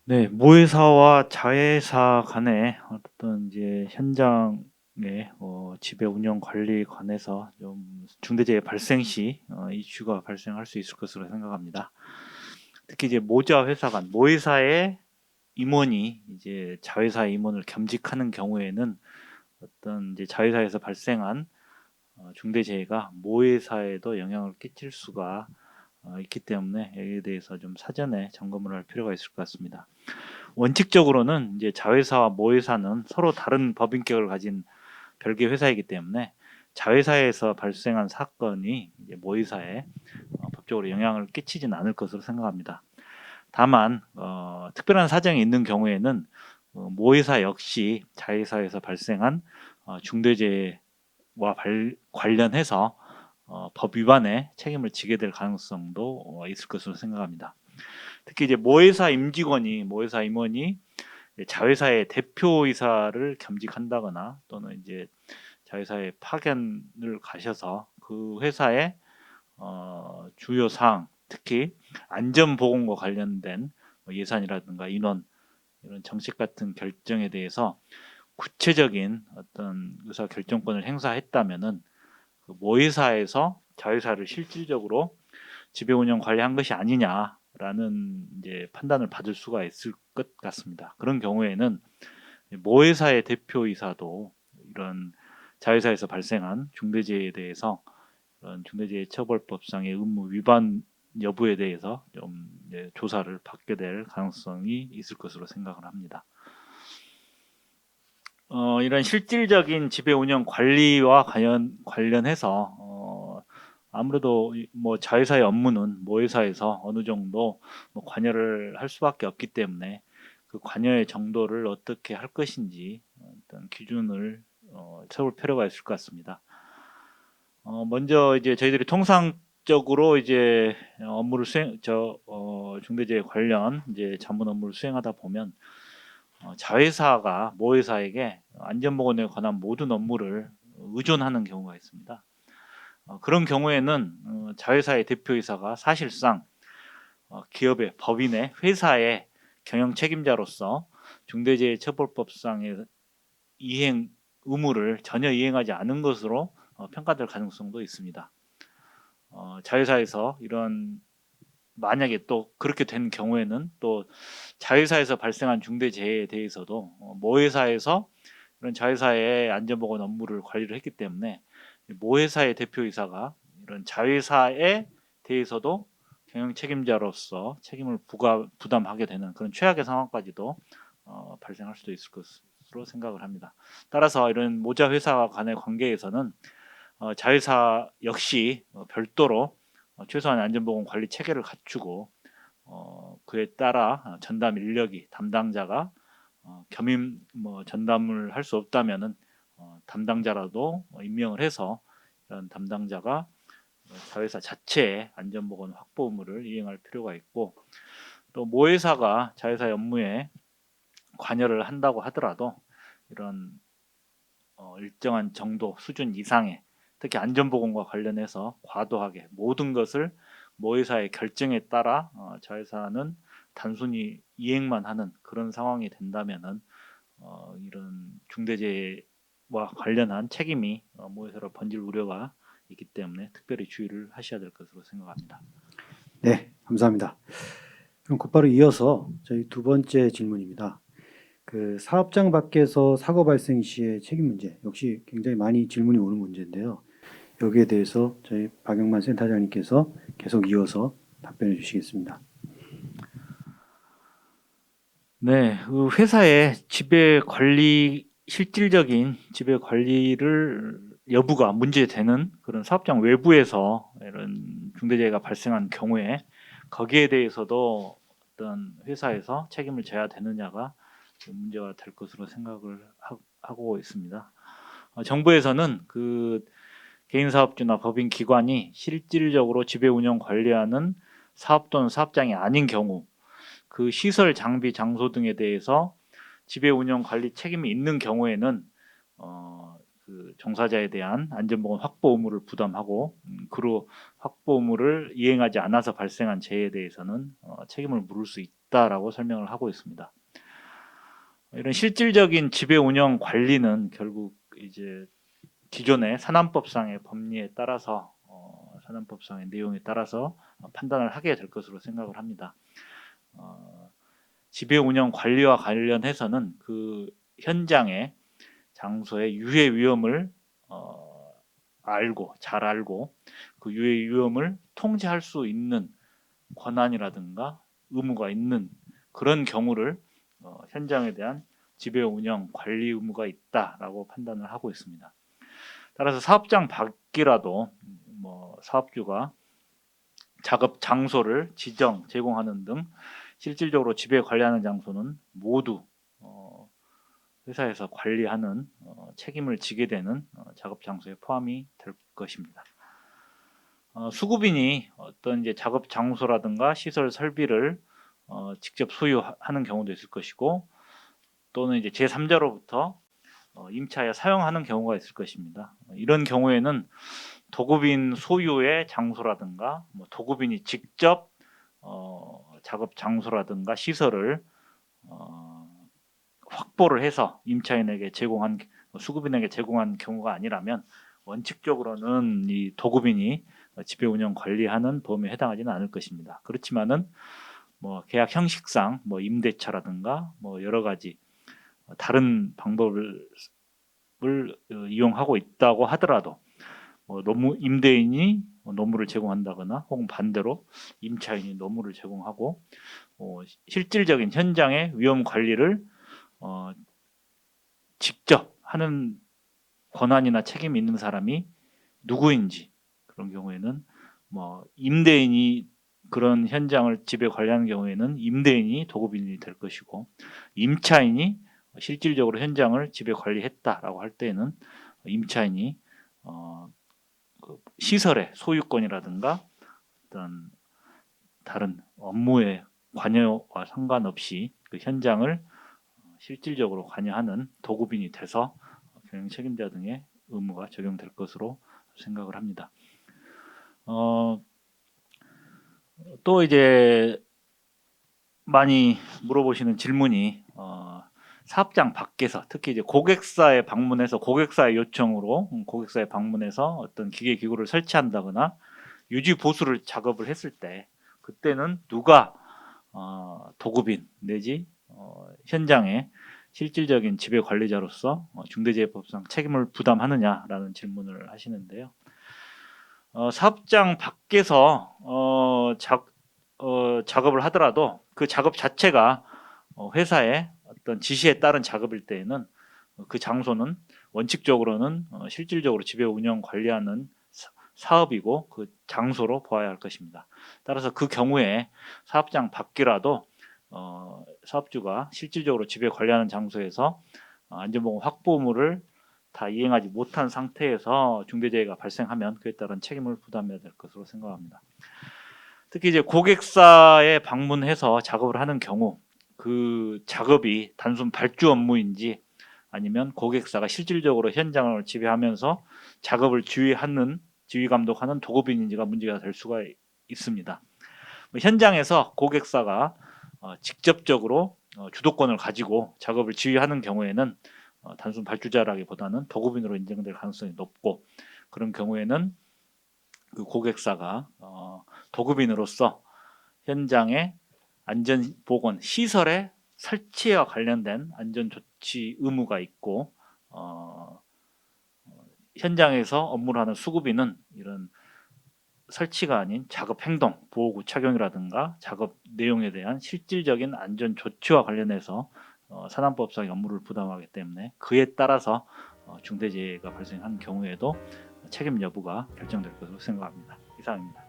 네. 모회사와 자회사 간의 어떤 이제 현장의 지배 운영 관리에 관해서 좀 중대재해 발생 시 이슈가 발생할 수 있을 것으로 생각합니다. 특히 이제 모자 회사 간 모회사의 임원이 이제 자회사의 임원을 겸직하는 경우에는 어떤 이제 자회사에서 발생한 중대재해가 모회사에도 영향을 끼칠 수가 있기 때문에 여기에 대해서 좀 사전에 점검을 할 필요가 있을 것 같습니다. 원칙적으로는 이제 자회사와 모회사는 서로 다른 법인격을 가진 별개 회사이기 때문에 자회사에서 발생한 사건이 이제 모회사에 법적으로 영향을 끼치진 않을 것으로 생각합니다. 다만 특별한 사정이 있는 경우에는 모회사 역시 자회사에서 발생한 중대재해와 관련해서 법 위반의 책임을 지게 될 가능성도 있을 것으로 생각합니다. 특히 이제 모회사 임원이 자회사의 대표이사를 겸직한다거나 또는 이제 자회사에 파견을 가셔서 그 회사의 주요 사항, 특히 안전보건과 관련된 예산이라든가 인원, 이런 정책 같은 결정에 대해서 구체적인 어떤 의사 결정권을 행사했다면은 그 모회사에서 자회사를 실질적으로 지배 운영 관리한 것이 아니냐라는 이제 판단을 받을 수가 있을 것 같습니다. 그런 경우에는 모회사의 대표이사도 이런 자회사에서 발생한 중대재해에 대해서 그런 중대재해처벌법상의 의무 위반 여부에 대해서 좀 조사를 받게 될 가능성이 있을 것으로 생각을 합니다. 이런 실질적인 지배 운영 관리와 관련해서 아무래도 뭐 자회사의 업무는 모회사에서 어느 정도 뭐 관여를 할 수밖에 없기 때문에 그 관여의 정도를 어떻게 할 것인지 어떤 기준을 세울 필요가 있을 것 같습니다. 먼저 이제 저희들이 통상적으로 이제 업무를 중대재해 관련 이제 자문 업무를 수행하다 보면 자회사가 모회사에게 안전보건에 관한 모든 업무를 의존하는 경우가 있습니다. 그런 경우에는 자회사의 대표이사가 사실상 기업의 법인의 회사의 경영 책임자로서 중대재해처벌법상의 이행 의무를 전혀 이행하지 않은 것으로 평가될 가능성도 있습니다. 자회사에서 이런 만약에 또 그렇게 된 경우에는 또 자회사에서 발생한 중대재해에 대해서도 모회사에서 이런 자회사의 안전보건 업무를 관리를 했기 때문에 모회사의 대표이사가 이런 자회사에 대해서도 경영 책임자로서 책임을 부담하게 되는 그런 최악의 상황까지도 발생할 수도 있을 것으로 생각을 합니다. 따라서 이런 모자 회사와 간의 관계에서는 자회사 역시 별도로 최소한 안전보건 관리 체계를 갖추고 그에 따라 전담 인력이 담당자가 겸임 전담을 할 수 없다면은 담당자라도 임명을 해서 이런 담당자가 자회사 자체의 안전보건 확보 의무를 이행할 필요가 있고 또 모회사가 자회사의 업무에 관여를 한다고 하더라도 이런 일정한 정도 수준 이상의 특히 안전보건과 관련해서 과도하게 모든 것을 모회사의 결정에 따라 자회사는 단순히 이행만 하는 그런 상황이 된다면은 이런 중대재해와 관련한 책임이 모회사로 번질 우려가 있기 때문에 특별히 주의를 하셔야 될 것으로 생각합니다. 네, 감사합니다. 그럼 곧바로 이어서 저희 두 번째 질문입니다. 그 사업장 밖에서 사고 발생 시의 책임 문제 역시 굉장히 많이 질문이 오는 문제인데요. 여기에 대해서 저희 박영만 센터장님께서 계속 이어서 답변해 주시겠습니다. 네, 그 회사의 실질적인 지배 관리를 여부가 문제되는 그런 사업장 외부에서 이런 중대재해가 발생한 경우에 거기에 대해서도 어떤 회사에서 책임을 져야 되느냐가 문제가 될 것으로 생각을 하고 있습니다. 정부에서는 그 개인사업주나 법인 기관이 실질적으로 지배 운영 관리하는 사업 또는 사업장이 아닌 경우 그 시설, 장비, 장소 등에 대해서 지배 운영 관리 책임이 있는 경우에는 그 종사자에 대한 안전보건 확보 의무를 부담하고 그로 확보 의무를 이행하지 않아서 발생한 재해에 대해서는 책임을 물을 수 있다라고 설명을 하고 있습니다. 이런 실질적인 지배 운영 관리는 결국 이제 기존의 산안법상의 법리에 따라서 산안법상의 내용에 따라서 판단을 하게 될 것으로 생각을 합니다. 지배 운영 관리와 관련해서는 그 현장의 장소의 유해 위험을 잘 알고 그 유해 위험을 통제할 수 있는 권한이라든가 의무가 있는 그런 경우를 현장에 대한 지배 운영 관리 의무가 있다라고 판단을 하고 있습니다. 따라서 사업장 밖이라도 사업주가 작업 장소를 제공하는 등 실질적으로 지배 관리하는 장소는 모두 회사에서 관리하는 책임을 지게 되는 작업 장소에 포함이 될 것입니다. 수급인이 어떤 이제 작업 장소라든가 시설 설비를 직접 소유하는 경우도 있을 것이고 또는 이제 제3자로부터 임차하여 사용하는 경우가 있을 것입니다. 이런 경우에는 도급인 소유의 장소라든가 도급인이 직접 작업 장소라든가 시설을 확보를 해서 임차인에게 수급인에게 제공한 경우가 아니라면 원칙적으로는 이 도급인이 지배 운영 관리하는 범위에 해당하지는 않을 것입니다. 그렇지만은 계약 형식상 임대차라든가 여러 가지 다른 방법을 이용하고 있다고 하더라도 임대인이 노무를 제공한다거나 혹은 반대로 임차인이 노무를 제공하고 실질적인 현장의 위험 관리를 직접 하는 권한이나 책임이 있는 사람이 누구인지 그런 경우에는 임대인이 그런 현장을 지배 관리하는 경우에는 임대인이 도급인이 될 것이고 임차인이 실질적으로 현장을 지배 관리했다라고 할 때에는 임차인이 그 시설의 소유권이라든가 어떤 다른 업무의 관여와 상관없이 그 현장을 실질적으로 관여하는 도급인이 돼서 경영 책임자 등의 의무가 적용될 것으로 생각을 합니다. 또 이제 많이 물어보시는 질문이 사업장 밖에서 특히 이제 고객사에 방문해서 고객사의 요청으로 고객사에 방문해서 어떤 기계 기구를 설치한다거나 유지 보수를 작업을 했을 때 그때는 누가 도급인 내지 현장의 실질적인 지배 관리자로서 중대재해법상 책임을 부담하느냐라는 질문을 하시는데요. 사업장 밖에서 작업을 하더라도 그 작업 자체가 회사의 어떤 지시에 따른 작업일 때에는 그 장소는 원칙적으로는 실질적으로 지배 운영 관리하는 사업이고 그 장소로 보아야 할 것입니다. 따라서 그 경우에 사업장 밖이라도 사업주가 실질적으로 지배 관리하는 장소에서 안전보건 확보 의무를 다 이행하지 못한 상태에서 중대재해가 발생하면 그에 따른 책임을 부담해야 될 것으로 생각합니다. 특히 이제 고객사에 방문해서 작업을 하는 경우 그 작업이 단순 발주 업무인지 아니면 고객사가 실질적으로 현장을 지배하면서 작업을 지휘 감독하는 도급인인지가 문제가 될 수가 있습니다. 현장에서 고객사가 직접적으로 주도권을 가지고 작업을 지휘하는 경우에는 단순 발주자라기보다는 도급인으로 인정될 가능성이 높고 그런 경우에는 그 고객사가 도급인으로서 현장의 안전보건 시설의 설치와 관련된 안전조치 의무가 있고 현장에서 업무를 하는 수급인은 이런 설치가 아닌 작업 행동, 보호구 착용이라든가 작업 내용에 대한 실질적인 안전 조치와 관련해서 산안법상 업무를 부담하기 때문에 그에 따라서 중대재해가 발생한 경우에도 책임 여부가 결정될 것으로 생각합니다. 이상입니다.